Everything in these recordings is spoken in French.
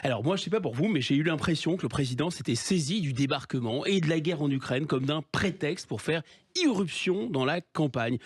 Alors moi, je sais pas pour vous, mais j'ai eu l'impression que le président s'était saisi du débarquement et de la guerre en Ukraine comme d'un prétexte pour faire irruption dans la campagne.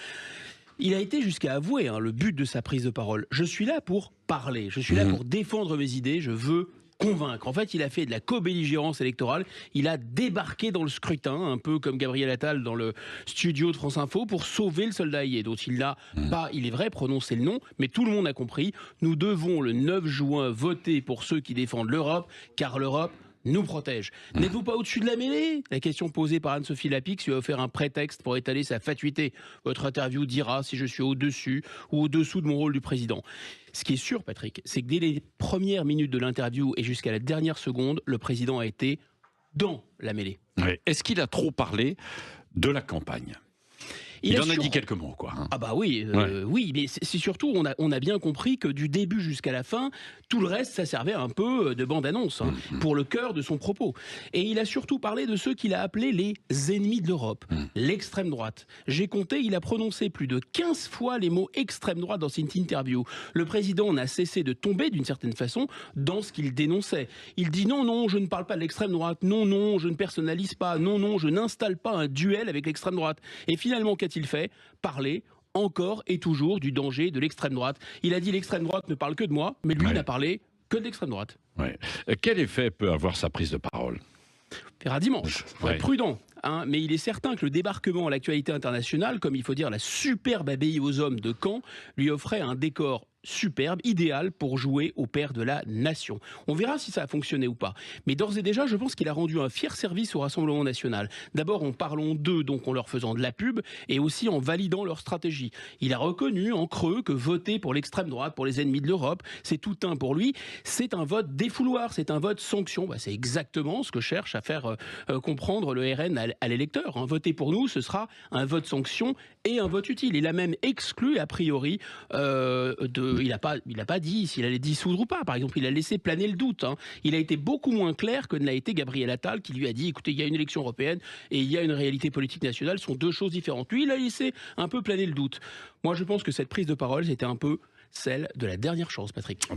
Il a été jusqu'à avouer le but de sa prise de parole. Je suis là pour parler, je suis là pour défendre mes idées, je veux convaincre. En fait, il a fait de la co-belligérance électorale, il a débarqué dans le scrutin, un peu comme Gabriel Attal dans le studio de France Info, pour sauver le soldat Aïe, dont il n'a pas, il est vrai, prononcé le nom, mais tout le monde a compris. Nous devons le 9 juin voter pour ceux qui défendent l'Europe, car l'Europe nous protège. N'êtes-vous pas au-dessus de la mêlée? La question posée par Anne-Sophie Lapix lui a offert un prétexte pour étaler sa fatuité. Votre interview dira si je suis au-dessus ou au-dessous de mon rôle du président. Ce qui est sûr, Patrick, c'est que dès les premières minutes de l'interview et jusqu'à la dernière seconde, le président a été dans la mêlée. Ouais. Est-ce qu'il a trop parlé de la campagne ? Il en a dit quelques mots, quoi. Ah bah oui, oui, mais c'est surtout, on a bien compris que du début jusqu'à la fin, tout le reste, ça servait un peu de bande-annonce pour le cœur de son propos. Et il a surtout parlé de ceux qu'il a appelés les ennemis de l'Europe, l'extrême droite. J'ai compté, il a prononcé plus de 15 fois les mots extrême droite dans cette interview. Le président n'a cessé de tomber, d'une certaine façon, dans ce qu'il dénonçait. Il dit non, non, je ne parle pas de l'extrême droite, non, non, je ne personnalise pas, non, non, je n'installe pas un duel avec l'extrême droite. Et finalement, qu'a-t-il fait? Parler encore et toujours du danger de l'extrême droite. Il a dit l'extrême droite ne parle que de moi, mais lui n'a parlé que de l'extrême droite. Quel effet peut avoir sa prise de parole? Verra dimanche. Faut être prudent. Mais il est certain que le débarquement à l'actualité internationale, comme il faut dire la superbe abbaye aux hommes de Caen, lui offrait un décor superbe, idéal pour jouer au père de la nation. On verra si ça a fonctionné ou pas. Mais d'ores et déjà, je pense qu'il a rendu un fier service au Rassemblement national. D'abord en parlant d'eux, donc en leur faisant de la pub, et aussi en validant leur stratégie. Il a reconnu en creux que voter pour l'extrême droite, pour les ennemis de l'Europe, c'est tout un pour lui. C'est un vote défouloir, c'est un vote sanction. C'est exactement ce que cherche à faire comprendre le RN à l'électeur. Voter pour nous, ce sera un vote sanction et un vote utile. Il a même exclu, a priori, il n'a pas dit s'il allait dissoudre ou pas. Par exemple, il a laissé planer le doute. Il a été beaucoup moins clair que ne l'a été Gabriel Attal, qui lui a dit, écoutez, il y a une élection européenne et il y a une réalité politique nationale, ce sont deux choses différentes. Lui, il a laissé un peu planer le doute. Moi, je pense que cette prise de parole, c'était un peu celle de la dernière chance, Patrick.